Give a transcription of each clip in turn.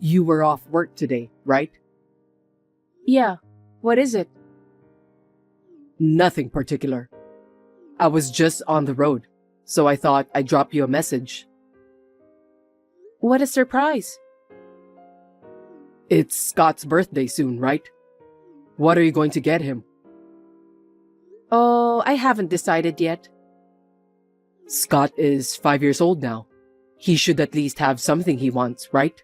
You were off work today, right? Yeah, what is it? Nothing particular. I was just on the road, so I thought I'd drop you a message. What a surprise. It's Scott's birthday soon, right? What are you going to get him? Oh, I haven't decided yet. Scott is 5 years old now. He should at least have something he wants, right?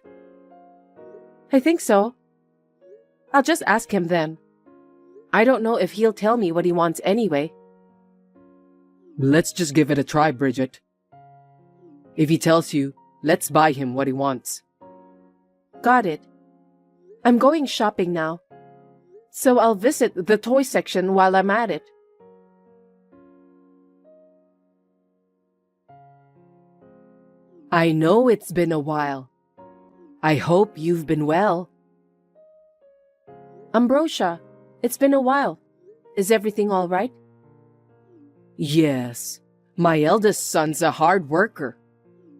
I think so. I'll just ask him then. I don't know if he'll tell me what he wants anyway. Let's just give it a try, Bridget. If he tells you, let's buy him what he wants. Got it. I'm going shopping now, so I'll visit the toy section while I'm at it. I know it's been a while. I hope you've been well. Ambrosia, it's been a while. Is everything all right? Yes, my eldest son's a hard worker.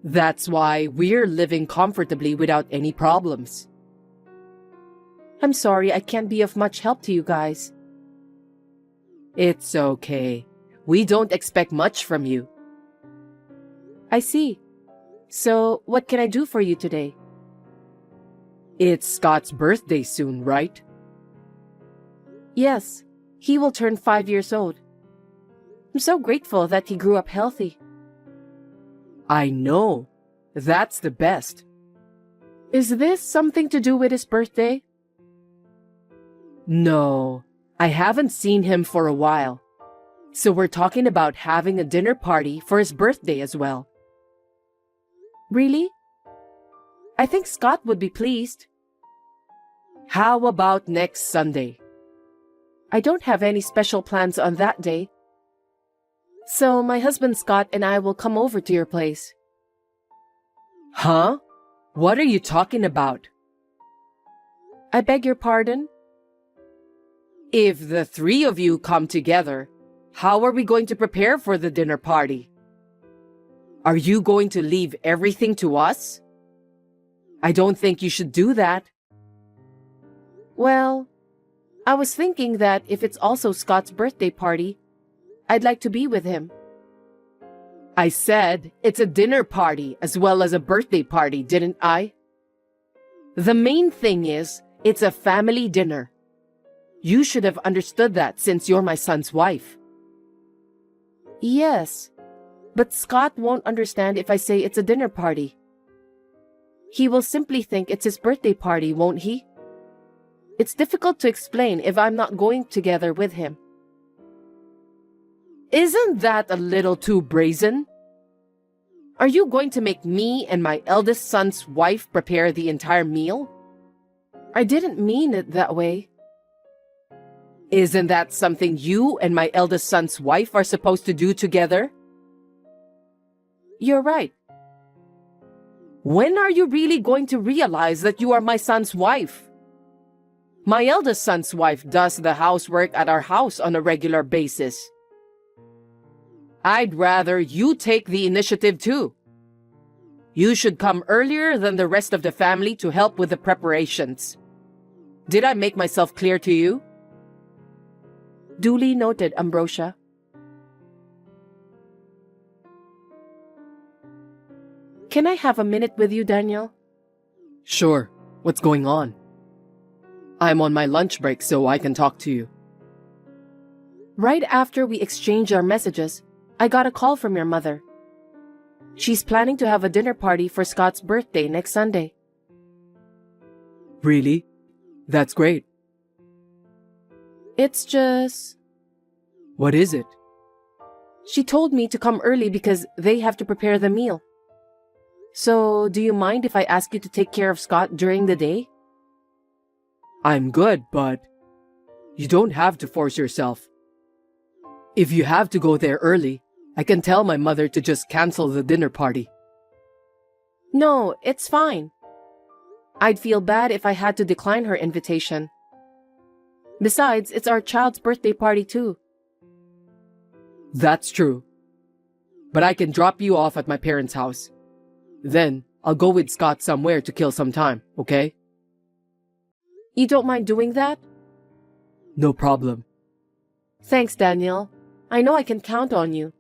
That's why we're living comfortably without any problems. I'm sorry I can't be of much help to you guys. It's okay. We don't expect much from you. I see. So, what can I do for you today? It's Scott's birthday soon, right? Yes, he will turn 5 years old. I'm so grateful that he grew up healthy. I know. That's the best. Is this something to do with his birthday? No, I haven't seen him for a while. So we're talking about having a dinner party for his birthday as well. Really? I think Scott would be pleased. How about next Sunday? I don't have any special plans on that day. So my husband Scott and I will come over to your place. Huh? What are you talking about? I beg your pardon? If the three of you come together, how are we going to prepare for the dinner party? Are you going to leave everything to us? I don't think you should do that. Well, I was thinking that if it's also Scott's birthday party, I'd like to be with him. I said it's a dinner party as well as a birthday party, didn't I? The main thing is, it's a family dinner. You should have understood that since you're my son's wife. Yes, but Scott won't understand if I say it's a dinner party. He will simply think it's his birthday party, won't he? It's difficult to explain if I'm not going together with him. Isn't that a little too brazen? Are you going to make me and my eldest son's wife prepare the entire meal? I didn't mean it that way. Isn't that something you and my eldest son's wife are supposed to do together? You're right. When are you really going to realize that you are my son's wife? My eldest son's wife does the housework at our house on a regular basis. I'd rather you take the initiative too. You should come earlier than the rest of the family to help with the preparations. Did I make myself clear to you? Duly noted, Ambrosia. Can I have a minute with you, Daniel? Sure. What's going on? I'm on my lunch break, so I can talk to you. Right after we exchanged our messages, I got a call from your mother. She's planning to have a dinner party for Scott's birthday next Sunday. Really? That's great. It's just... What is it? She told me to come early because they have to prepare the meal. So, do you mind if I ask you to take care of Scott during the day? I'm good, but you don't have to force yourself. If you have to go there early, I can tell my mother to just cancel the dinner party. No, it's fine. I'd feel bad if I had to decline her invitation. Besides, it's our child's birthday party too. That's true. But I can drop you off at my parents' house. Then, I'll go with Scott somewhere to kill some time, okay? You don't mind doing that? No problem. Thanks, Daniel. I know I can count on you.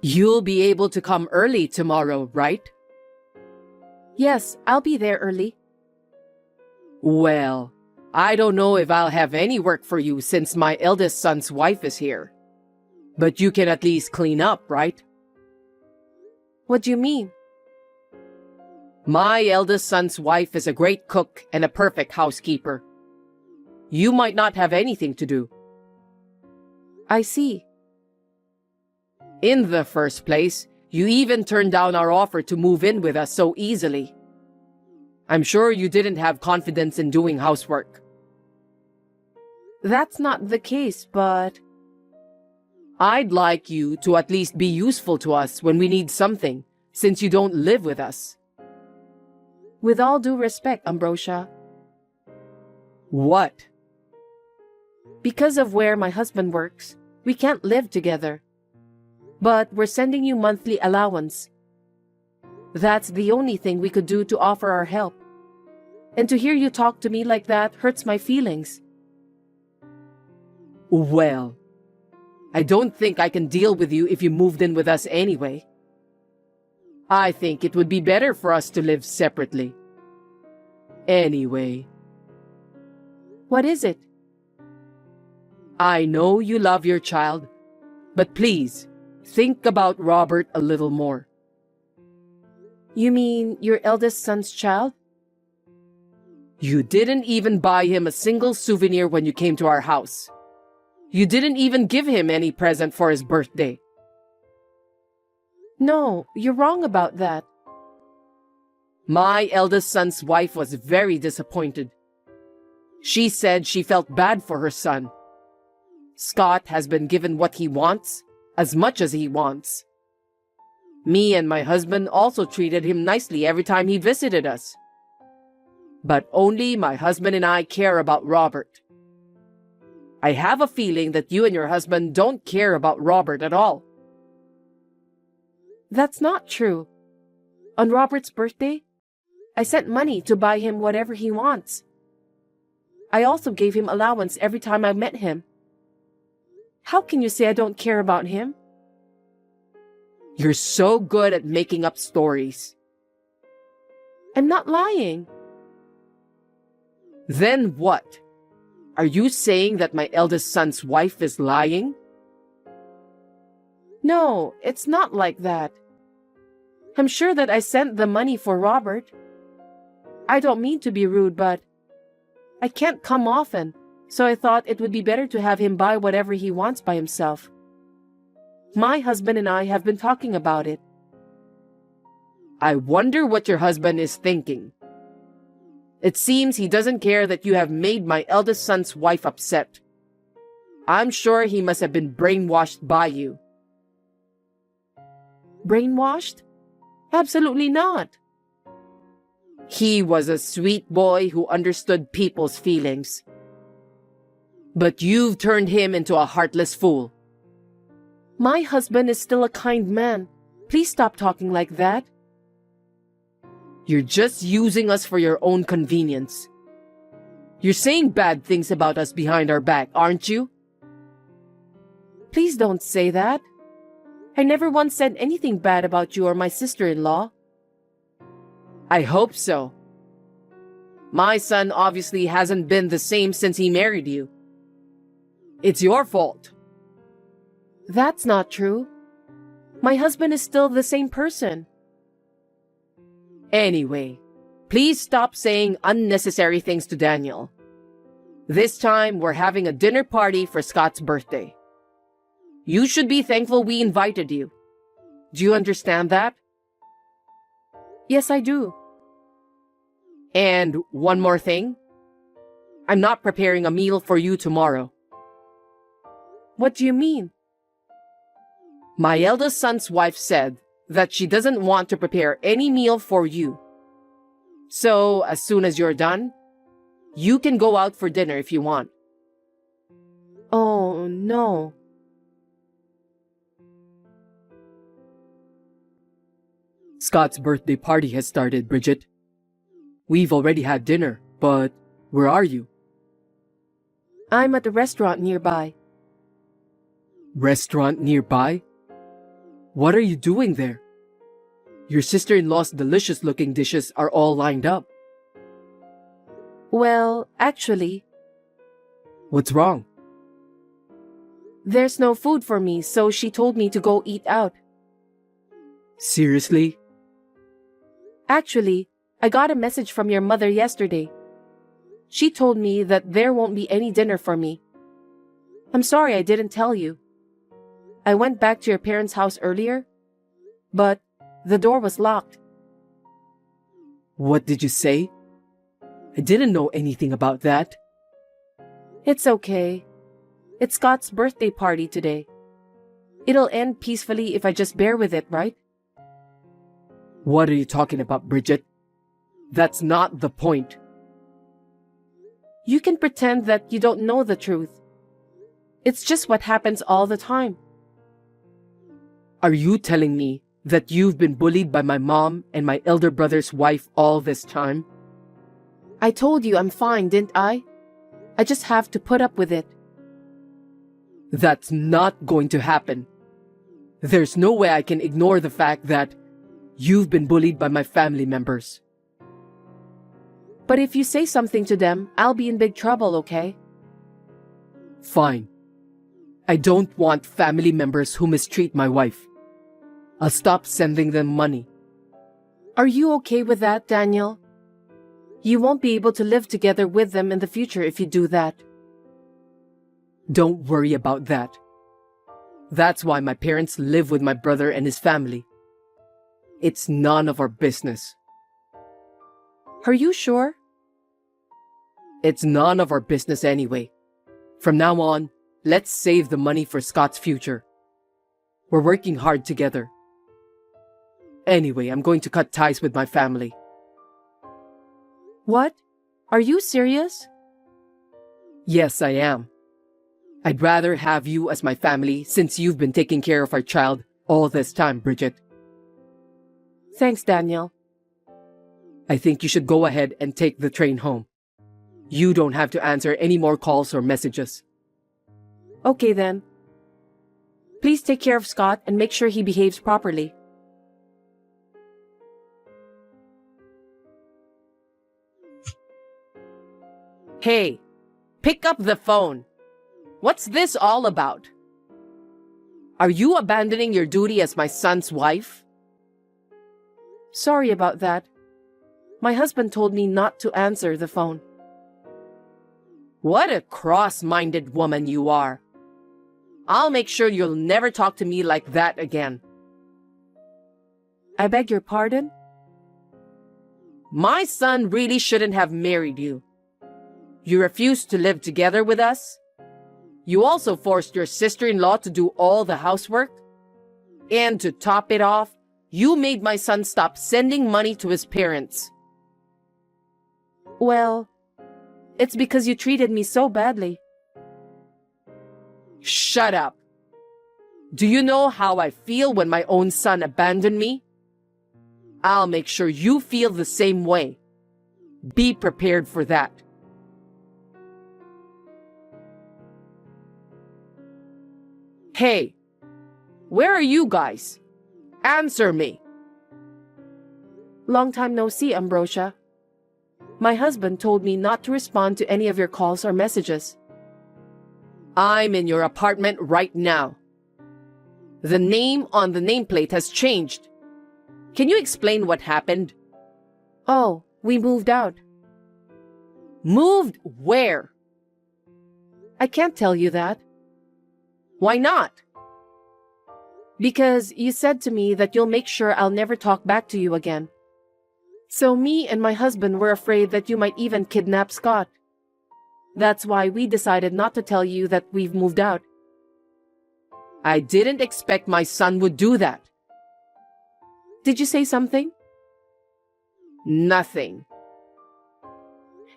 You'll be able to come early tomorrow, right? Yes, I'll be there early. Well, I don't know if I'll have any work for you since my eldest son's wife is here. But you can at least clean up, right? What do you mean? My eldest son's wife is a great cook and a perfect housekeeper. You might not have anything to do. I see. In the first place, you even turned down our offer to move in with us so easily. I'm sure you didn't have confidence in doing housework. That's not the case, but... I'd like you to at least be useful to us when we need something, since you don't live with us. With all due respect, Ambrosia, What? because of where my husband works, we can't live together. But we're sending you monthly allowance. That's the only thing we could do to offer our help. And to hear you talk to me like that hurts my feelings. Well, I don't think I can deal with you if you moved in with us anyway. I think it would be better for us to live separately. Anyway, What is it? I know you love your child, but please, think about Robert a little more. You mean your eldest son's child? You didn't even buy him a single souvenir when you came to our house. You didn't even give him any present for his birthday. No, you're wrong about that. My eldest son's wife was very disappointed. She said she felt bad for her son. Scott has been given what he wants, as much as he wants. Me and my husband also treated him nicely every time he visited us. But only my husband and I care about Robert. I have a feeling that you and your husband don't care about Robert at all. That's not true. On Robert's birthday, I sent money to buy him whatever he wants. I also gave him allowance every time I met him. How can you say I don't care about him? You're so good at making up stories. I'm not lying. Then what? Are you saying that my eldest son's wife is lying? No, it's not like that. I'm sure that I sent the money for Robert. I don't mean to be rude, but I can't come often, so I thought it would be better to have him buy whatever he wants by himself. My husband and I have been talking about it. I wonder what your husband is thinking. It seems he doesn't care that you have made my eldest son's wife upset. I'm sure he must have been brainwashed by you. Brainwashed? Absolutely not. He was a sweet boy who understood people's feelings. But you've turned him into a heartless fool. My husband is still a kind man. Please stop talking like that. You're just using us for your own convenience. You're saying bad things about us behind our back, aren't you? Please don't say that. I never once said anything bad about you or my sister-in-law. I hope so. My son obviously hasn't been the same since he married you. It's your fault. That's not true. My husband is still the same person. Anyway, please stop saying unnecessary things to Daniel. This time, we're having a dinner party for Scott's birthday. You should be thankful we invited you. Do you understand that? Yes, I do. And one more thing. I'm not preparing a meal for you tomorrow. What do you mean? My eldest son's wife said that she doesn't want to prepare any meal for you. So, as soon as you're done, you can go out for dinner if you want. Oh, no. Scott's birthday party has started, Bridget. We've already had dinner, but where are you? I'm at the restaurant nearby. Restaurant nearby? What are you doing there? Your sister-in-law's delicious-looking dishes are all lined up. Well, actually, What's wrong? there's no food for me, so she told me to go eat out. Seriously? Actually, I got a message from your mother yesterday. She told me that there won't be any dinner for me. I'm sorry I didn't tell you. I went back to your parents' house earlier, but the door was locked. What did you say? I didn't know anything about that. It's okay. It's Scott's birthday party today. It'll end peacefully if I just bear with it, right? What are you talking about, Bridget? That's not the point. You can pretend that you don't know the truth. It's just what happens all the time. Are you telling me that you've been bullied by my mom and my elder brother's wife all this time? I told you I'm fine, didn't I? I just have to put up with it. That's not going to happen. There's no way I can ignore the fact that you've been bullied by my family members. But if you say something to them, I'll be in big trouble, okay? Fine. I don't want family members who mistreat my wife. I'll stop sending them money. Are you okay with that, Daniel? You won't be able to live together with them in the future if you do that. Don't worry about that. That's why my parents live with my brother and his family. It's none of our business. Are you sure? It's none of our business anyway. From now on, let's save the money for Scott's future. We're working hard together. Anyway, I'm going to cut ties with my family. What? Are you serious? Yes, I am. I'd rather have you as my family since you've been taking care of our child all this time, Bridget. Thanks, Daniel. I think you should go ahead and take the train home. You don't have to answer any more calls or messages. Okay then. Please take care of Scott and make sure he behaves properly. Hey, pick up the phone. What's this all about? Are you abandoning your duty as my son's wife? Sorry about that. My husband told me not to answer the phone. What a cross-minded woman you are. I'll make sure you'll never talk to me like that again. I beg your pardon? My son really shouldn't have married you. You refused to live together with us. You also forced your sister-in-law to do all the housework. And to top it off, you made my son stop sending money to his parents. Well, it's because you treated me so badly. Shut up. Do you know how I feel when my own son abandoned me? I'll make sure you feel the same way. Be prepared for that. Hey, where are you guys? Answer me. Long time no see, Ambrosia. My husband told me not to respond to any of your calls or messages. I'm in your apartment right now. The name on the nameplate has changed. Can you explain what happened? Oh, we moved out. Moved where? I can't tell you that. Why not? Because you said to me that you'll make sure I'll never talk back to you again. So me and my husband were afraid that you might even kidnap Scott. That's why we decided not to tell you that we've moved out. I didn't expect my son would do that. Did you say something? Nothing.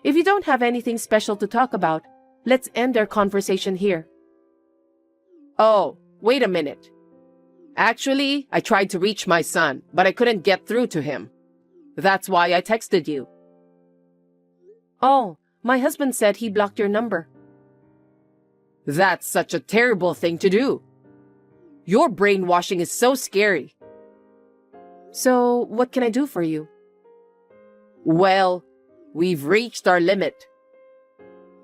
If you don't have anything special to talk about, let's end our conversation here. Oh, wait a minute. Actually, I tried to reach my son, but I couldn't get through to him. That's why I texted you. Oh, my husband said he blocked your number. That's such a terrible thing to do. Your brainwashing is so scary. So, what can I do for you? Well, we've reached our limit.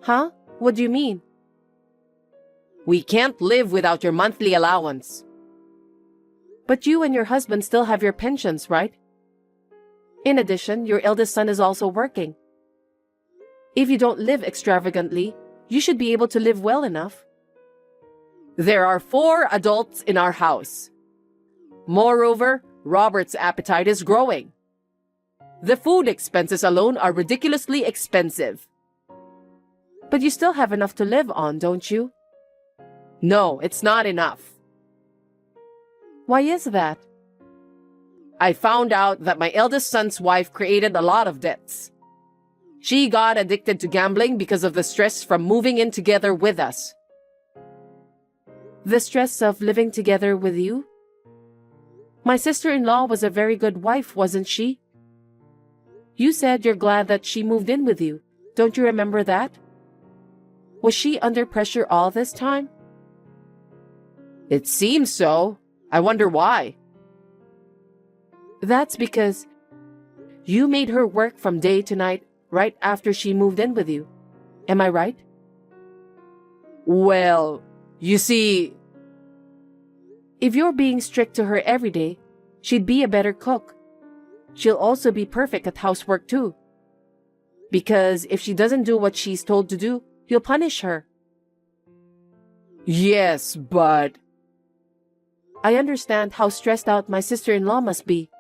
Huh? What do you mean? We can't live without your monthly allowance. But you and your husband still have your pensions, right? In addition, your eldest son is also working. If you don't live extravagantly, you should be able to live well enough. There are 4 adults in our house. Moreover, Robert's appetite is growing. The food expenses alone are ridiculously expensive. But you still have enough to live on, don't you? No, it's not enough. Why is that? I found out that my eldest son's wife created a lot of debts. She got addicted to gambling because of the stress from moving in together with us. The stress of living together with you? My sister-in-law was a very good wife, wasn't she? You said you're glad that she moved in with you. Don't you remember that? Was she under pressure all this time? It seems so. I wonder why. That's because you made her work from day to night right after she moved in with you. Am I right? Well, you see... If you're being strict to her every day, she'd be a better cook. She'll also be perfect at housework too. Because if she doesn't do what she's told to do, you'll punish her. Yes, but... I understand how stressed out my sister-in-law must be.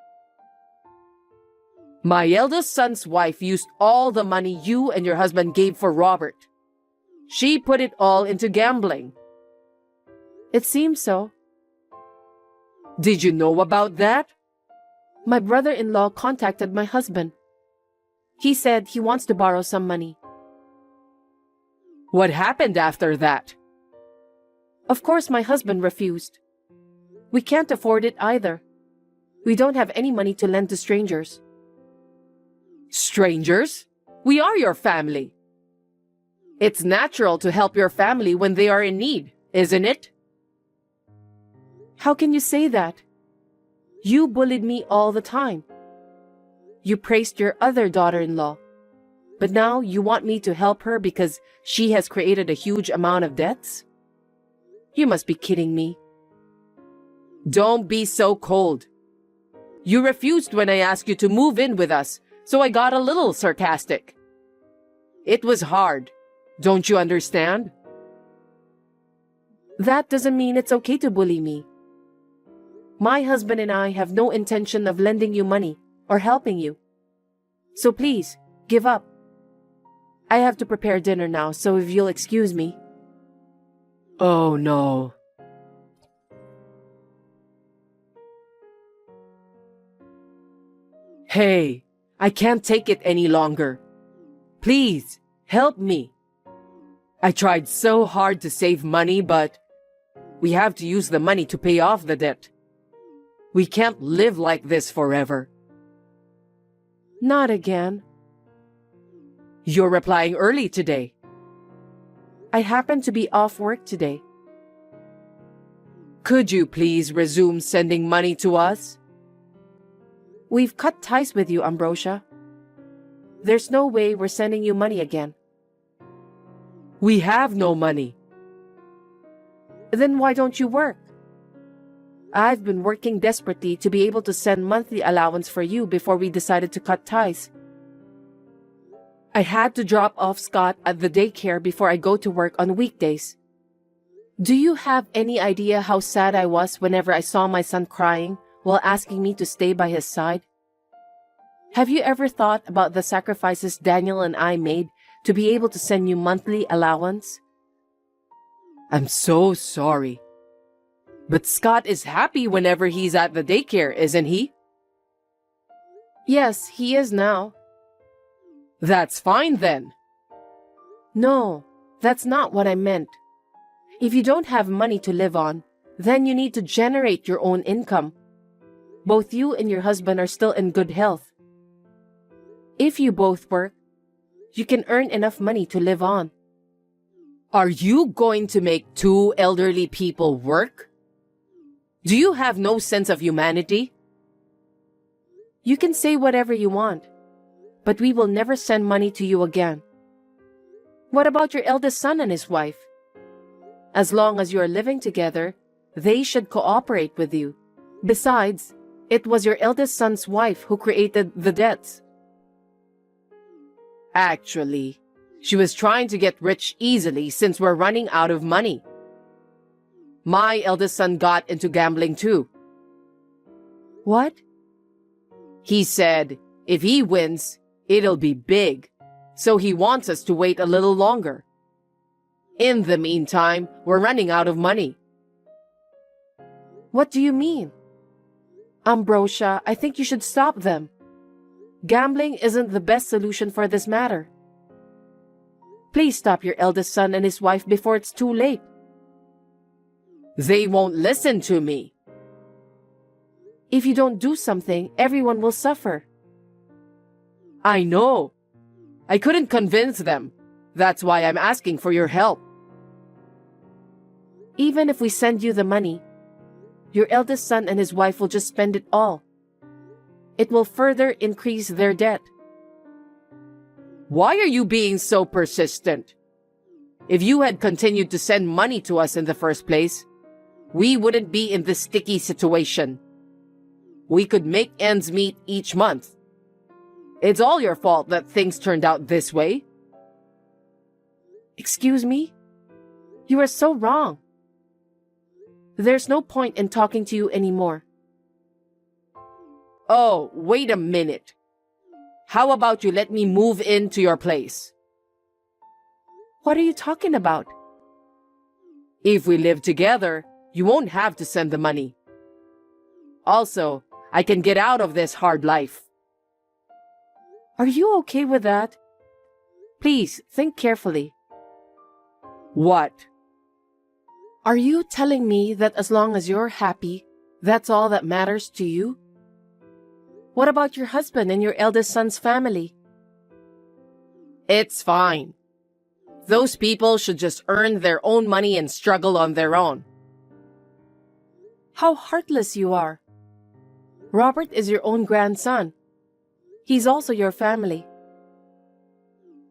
My eldest son's wife used all the money you and your husband gave for Robert. She put it all into gambling. It seems so. Did you know about that? My brother-in-law contacted my husband. He said he wants to borrow some money. What happened after that? Of course, my husband refused. We can't afford it either. We don't have any money to lend to strangers. Strangers? We are your family. It's natural to help your family when they are in need, isn't it? How can you say that? You bullied me all the time. You praised your other daughter-in-law. But now you want me to help her because she has created a huge amount of debts? You must be kidding me. Don't be so cold. You refused when I asked you to move in with us, so I got a little sarcastic. It was hard. Don't you understand? That doesn't mean it's okay to bully me. My husband and I have no intention of lending you money or helping you. So please, give up. I have to prepare dinner now, so if you'll excuse me. Oh no. Hey, I can't take it any longer. Please, help me. I tried so hard to save money, but we have to use the money to pay off the debt. We can't live like this forever. Not again. You're replying early today. I happen to be off work today. Could you please resume sending money to us? We've cut ties with you, Ambrosia. There's no way we're sending you money again. We have no money. Then why don't you work? I've been working desperately to be able to send monthly allowance for you before we decided to cut ties. I had to drop off Scott at the daycare before I go to work on weekdays. Do you have any idea how sad I was whenever I saw my son crying while asking me to stay by his side? Have you ever thought about the sacrifices Daniel and I made to be able to send you monthly allowance? I'm so sorry. But Scott is happy whenever he's at the daycare, isn't he? Yes, he is now. That's fine then. No, that's not what I meant. If you don't have money to live on, Then you need to generate your own income. Both you and your husband are still in good health. If you both work, you can earn enough money to live on. Are you going to make two elderly people work? Do you have no sense of humanity? You can say whatever you want, but we will never send money to you again. What about your eldest son and his wife? As long as you are living together, they should cooperate with you. Besides, it was your eldest son's wife who created the debts. Actually, she was trying to get rich easily since we're running out of money. My eldest son got into gambling too. What? He said if he wins, it'll be big, so he wants us to wait a little longer. In the meantime, we're running out of money. What do you mean? Ambrosia, I think you should stop them. Gambling isn't the best solution for this matter. Please stop your eldest son and his wife before it's too late. They won't listen to me. If you don't do something, everyone will suffer. I know. I couldn't convince them. That's why I'm asking for your help. Even if we send you the money, your eldest son and his wife will just spend it all. It will further increase their debt. Why are you being so persistent? If you had continued to send money to us in the first place, we wouldn't be in this sticky situation. We could make ends meet each month. It's all your fault that things turned out this way. Excuse me? You are so wrong. There's no point in talking to you anymore. Oh, wait a minute. How about you let me move into your place? What are you talking about? If we live together, you won't have to send the money. Also, I can get out of this hard life. Are you okay with that? Please, think carefully. What? Are you telling me that as long as you're happy, that's all that matters to you? What about your husband and your eldest son's family? It's fine. Those people should just earn their own money and struggle on their own. How heartless you are. Robert is your own grandson. He's also your family.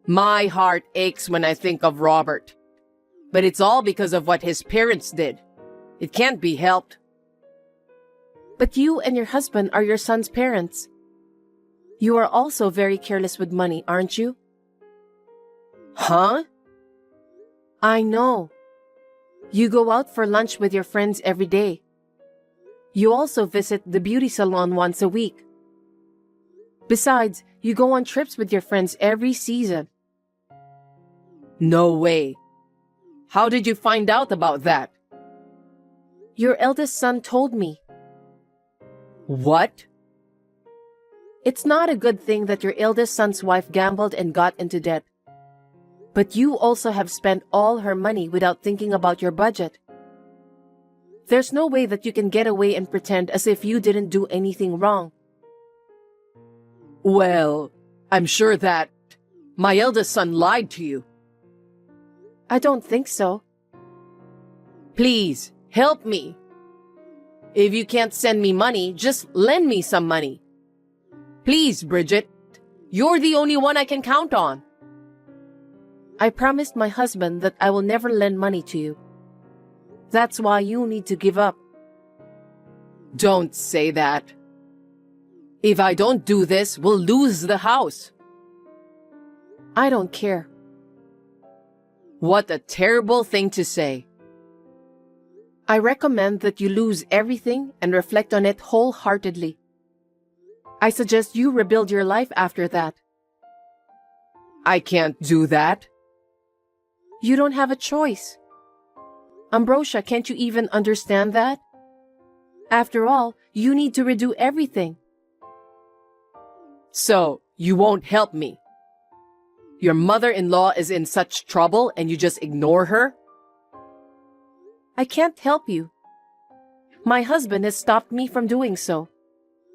My heart aches when I think of Robert. But it's all because of what his parents did. It can't be helped. But you and your husband are your son's parents. You are also very careless with money, aren't you? Huh? I know. You go out for lunch with your friends every day. You also visit the beauty salon once a week. Besides, you go on trips with your friends every season. No way. How did you find out about that? Your eldest son told me. What? It's not a good thing that your eldest son's wife gambled and got into debt. But you also have spent all her money without thinking about your budget. There's no way that you can get away and pretend as if you didn't do anything wrong. Well, I'm sure that my eldest son lied to you. I don't think so. Please, help me. If you can't send me money, just lend me some money. Please, Bridget. You're the only one I can count on. I promised my husband that I will never lend money to you. That's why you need to give up. Don't say that. If I don't do this, we'll lose the house. I don't care. What a terrible thing to say. I recommend that you lose everything and reflect on it wholeheartedly. I suggest you rebuild your life after that. I can't do that. You don't have a choice. Ambrosia, can't you even understand that? After all, you need to redo everything. So, you won't help me. Your mother-in-law is in such trouble and you just ignore her? I can't help you. My husband has stopped me from doing so.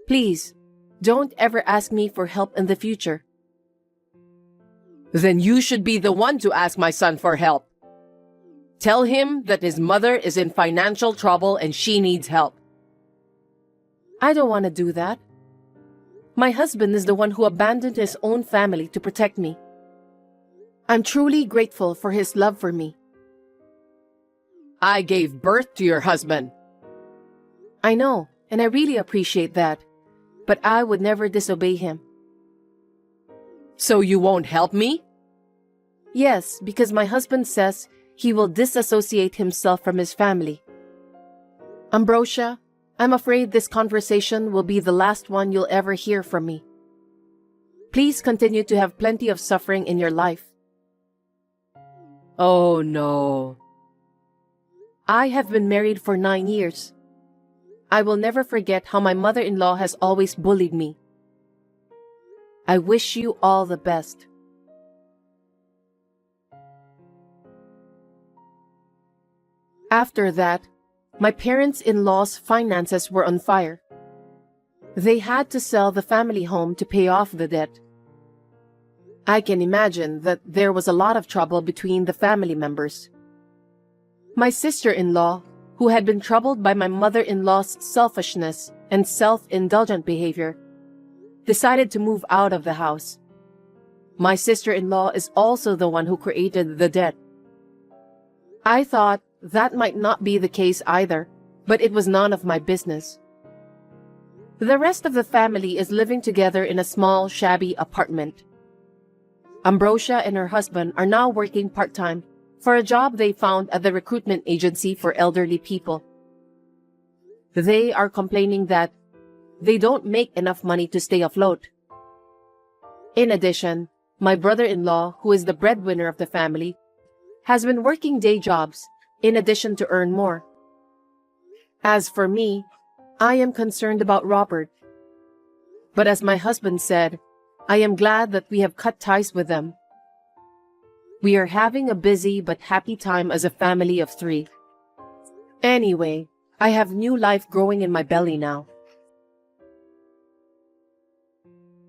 Please, don't ever ask me for help in the future. Then you should be the one to ask my son for help. Tell him that his mother is in financial trouble and she needs help. I don't want to do that. My husband is the one who abandoned his own family to protect me. I'm truly grateful for his love for me. I gave birth to your husband. I know, and I really appreciate that, but I would never disobey him. So you won't help me? Yes, because my husband says he will disassociate himself from his family. Ambrosia, I'm afraid this conversation will be the last one you'll ever hear from me. Please continue to have plenty of suffering in your life. Oh no. I have been married for 9 years. I will never forget how my mother-in-law has always bullied me. I wish you all the best. After that, my parents-in-law's finances were on fire. They had to sell the family home to pay off the debt. I can imagine that there was a lot of trouble between the family members. My sister-in-law, who had been troubled by my mother-in-law's selfishness and self-indulgent behavior, decided to move out of the house. My sister-in-law is also the one who created the debt. I thought that might not be the case either, but it was none of my business. The rest of the family is living together in a small, shabby apartment. Ambrosia and her husband are now working part-time for a job they found at the recruitment agency for elderly people. They are complaining that they don't make enough money to stay afloat. In addition, my brother-in-law, who is the breadwinner of the family, has been working day jobs in addition to earn more. As for me, I am concerned about Robert. But as my husband said, I am glad that we have cut ties with them. We are having a busy but happy time as a family of 3. Anyway, I have new life growing in my belly now.